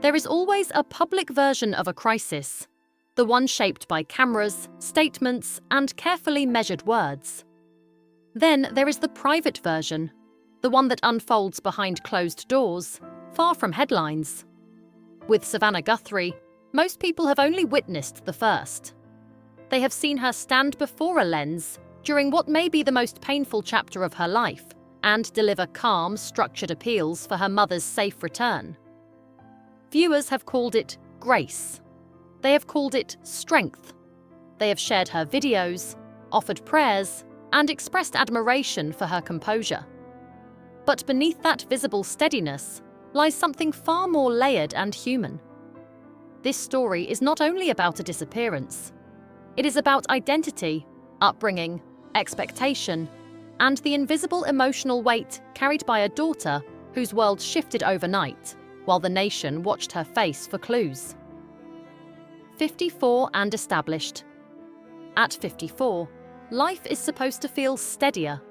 There is always a public version of a crisis, the one shaped by cameras, statements, and carefully measured words. Then there is the private version, the one that unfolds behind closed doors, far from headlines. With Savannah Guthrie, most people have only witnessed the first. They have seen her stand before a lens during what may be the most painful chapter of her life and deliver calm, structured appeals for her mother's safe return. Viewers have called it grace. They have called it strength. They have shared her videos, offered prayers, and expressed admiration for her composure. But beneath that visible steadiness lies something far more layered and human. This story is not only about a disappearance. It is about identity, upbringing, expectation, and the invisible emotional weight carried by a daughter whose world shifted overnight, while the nation watched her face for clues. 54 and established. At 54, life is supposed to feel steadier.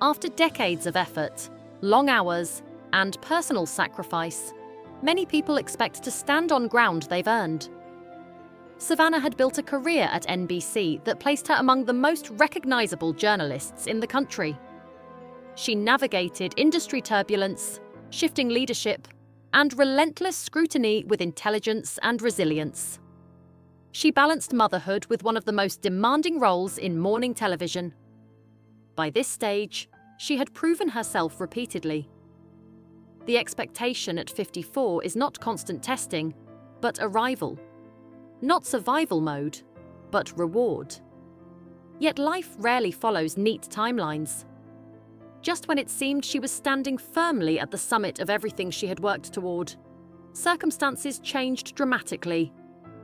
After decades of effort, long hours, and personal sacrifice, many people expect to stand on ground they've earned. Savannah had built a career at NBC that placed her among the most recognizable journalists in the country. She navigated industry turbulence, shifting leadership, and relentless scrutiny with intelligence and resilience. She balanced motherhood with one of the most demanding roles in morning television. By this stage, she had proven herself repeatedly. The expectation at 54 is not constant testing, but arrival. Not survival mode, but reward. Yet life rarely follows neat timelines. Just when it seemed she was standing firmly at the summit of everything she had worked toward, circumstances changed dramatically,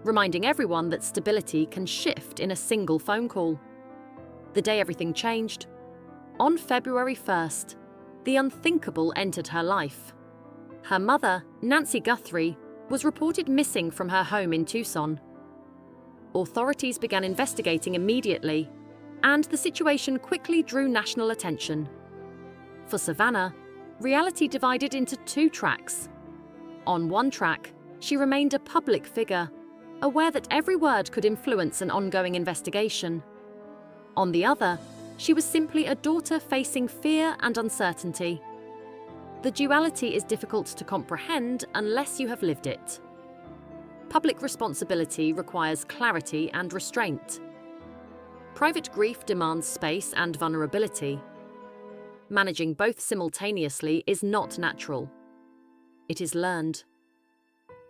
reminding everyone that stability can shift in a single phone call. The day everything changed, on February 1st, the unthinkable entered her life. Her mother, Nancy Guthrie, was reported missing from her home in Tucson. Authorities began investigating immediately, and the situation quickly drew national attention. For Savannah, reality divided into two tracks. On one track, she remained a public figure, aware that every word could influence an ongoing investigation. On the other, she was simply a daughter facing fear and uncertainty. The duality is difficult to comprehend unless you have lived it. Public responsibility requires clarity and restraint. Private grief demands space and vulnerability. Managing both simultaneously is not natural. It is learned.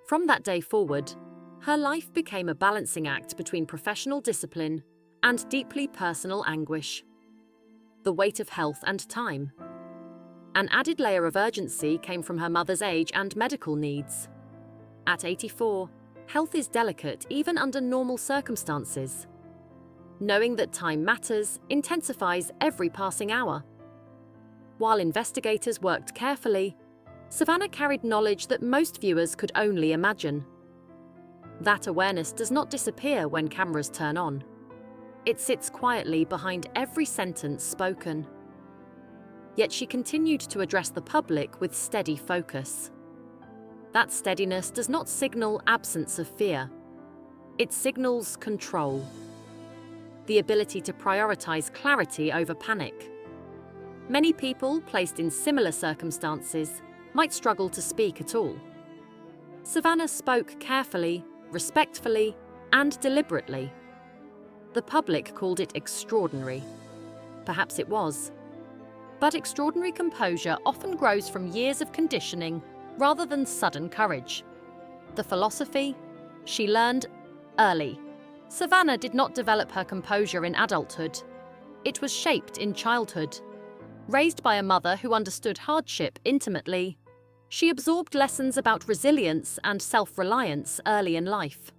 From that day forward, her life became a balancing act between professional discipline and deeply personal anguish. The weight of health and time. An added layer of urgency came from her mother's age and medical needs. At 84, health is delicate even under normal circumstances. Knowing that time matters intensifies every passing hour. While investigators worked carefully, Savannah carried knowledge that most viewers could only imagine. That awareness does not disappear when cameras turn on. It sits quietly behind every sentence spoken. Yet she continued to address the public with steady focus. That steadiness does not signal absence of fear. It signals control. The ability to prioritize clarity over panic. Many people placed in similar circumstances might struggle to speak at all. Savannah spoke carefully, respectfully, and deliberately. The public called it extraordinary. Perhaps it was. But extraordinary composure often grows from years of conditioning rather than sudden courage. The philosophy? She learned early. Savannah did not develop her composure in adulthood. It was shaped in childhood. Raised by a mother who understood hardship intimately, she absorbed lessons about resilience and self-reliance early in life.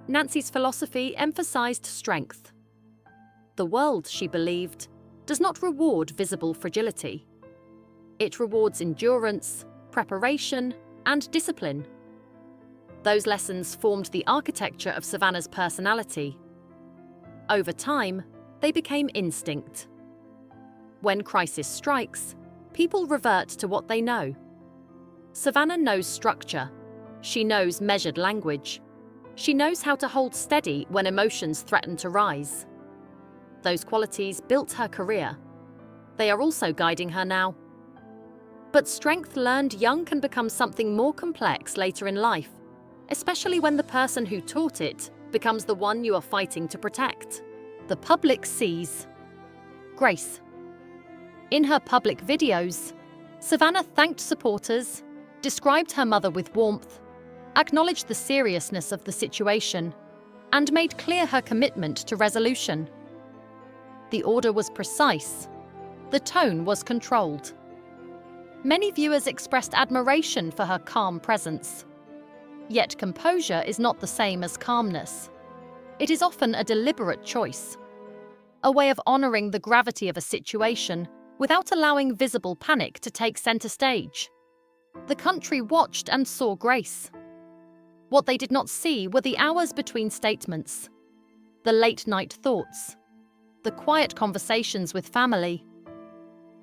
Nancy's philosophy emphasized strength. The world, she believed, does not reward visible fragility. It rewards endurance, preparation, and discipline. Those lessons formed the architecture of Savannah's personality. Over time, they became instinct. When crisis strikes, people revert to what they know. Savannah knows structure, She knows measured language. She knows how to hold steady when emotions threaten to rise. Those qualities built her career. They are also guiding her now. But strength learned young can become something more complex later in life, especially when the person who taught it becomes the one you are fighting to protect. The public sees grace. In her public videos, Savannah thanked supporters, described her mother with warmth, acknowledged the seriousness of the situation, and made clear her commitment to resolution. The order was precise. The tone was controlled. Many viewers expressed admiration for her calm presence. Yet composure is not the same as calmness. It is often a deliberate choice, a way of honoring the gravity of a situation without allowing visible panic to take center stage. The country watched and saw grace. What they did not see were the hours between statements, the late-night thoughts, the quiet conversations with family,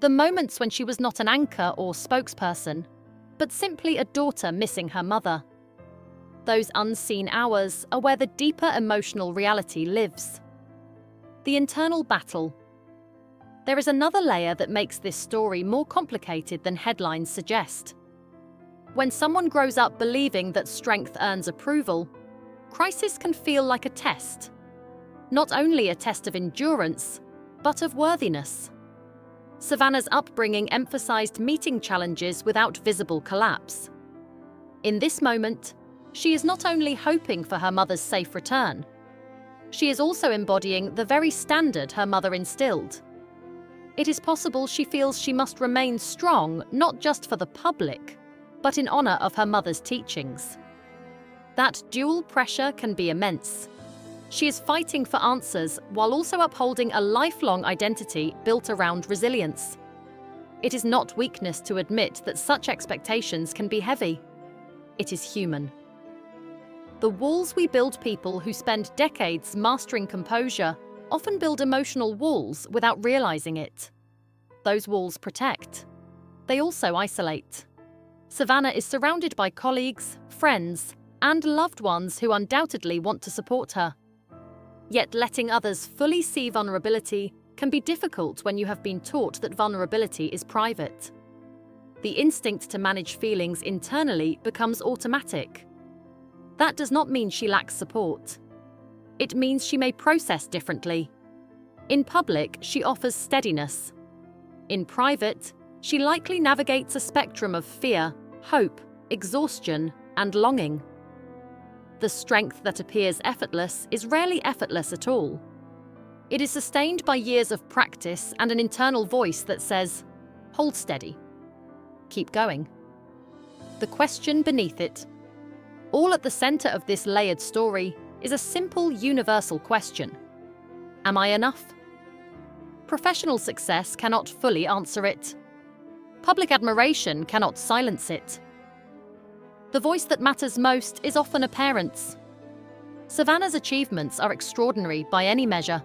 the moments when she was not an anchor or spokesperson, but simply a daughter missing her mother. Those unseen hours are where the deeper emotional reality lives. The internal battle. There is another layer that makes this story more complicated than headlines suggest. When someone grows up believing that strength earns approval, crisis can feel like a test. Not only a test of endurance, but of worthiness. Savannah's upbringing emphasized meeting challenges without visible collapse. In this moment, she is not only hoping for her mother's safe return, she is also embodying the very standard her mother instilled. It is possible she feels she must remain strong not just for the public, but in honor of her mother's teachings. That dual pressure can be immense. She is fighting for answers while also upholding a lifelong identity built around resilience. It is not weakness to admit that such expectations can be heavy. It is human. The walls we build people who spend decades mastering composure often build emotional walls without realizing it. Those walls protect. They also isolate. Savannah is surrounded by colleagues, friends, and loved ones who undoubtedly want to support her. Yet letting others fully see vulnerability can be difficult when you have been taught that vulnerability is private. The instinct to manage feelings internally becomes automatic. That does not mean she lacks support. It means she may process differently. In public, she offers steadiness. In private, she likely navigates a spectrum of fear, hope, exhaustion, and longing. The strength that appears effortless is rarely effortless at all. It is sustained by years of practice and an internal voice that says, "Hold steady. Keep going." The question beneath it. All at the center of this layered story is a simple, universal question. Am I enough? Professional success cannot fully answer it. Public admiration cannot silence it. The voice that matters most is often a parent's. Savannah's achievements are extraordinary by any measure,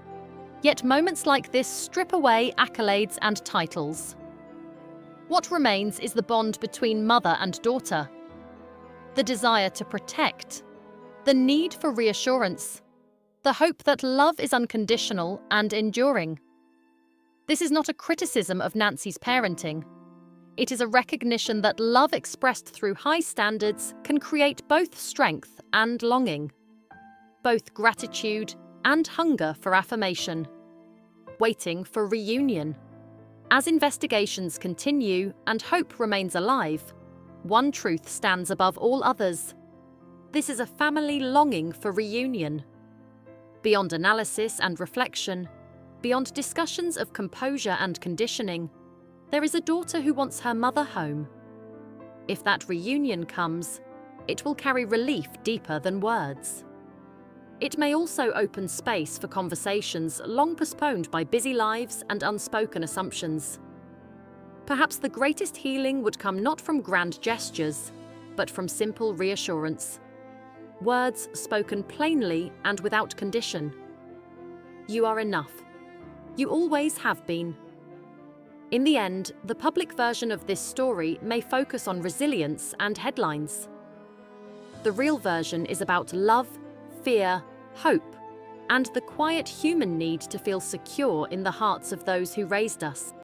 yet moments like this strip away accolades and titles. What remains is the bond between mother and daughter. The desire to protect, the need for reassurance, the hope that love is unconditional and enduring. This is not a criticism of Nancy's parenting. It is a recognition that love expressed through high standards can create both strength and longing, both gratitude and hunger for affirmation, waiting for reunion. As investigations continue and hope remains alive, one truth stands above all others. This is a family longing for reunion. Beyond analysis and reflection, beyond discussions of composure and conditioning, there is a daughter who wants her mother home. If that reunion comes, it will carry relief deeper than words. It may also open space for conversations long postponed by busy lives and unspoken assumptions. Perhaps the greatest healing would come not from grand gestures, but from simple reassurance. Words spoken plainly and without condition. You are enough. You always have been. In the end, the public version of this story may focus on resilience and headlines. The real version is about love, fear, hope, and the quiet human need to feel secure in the hearts of those who raised us.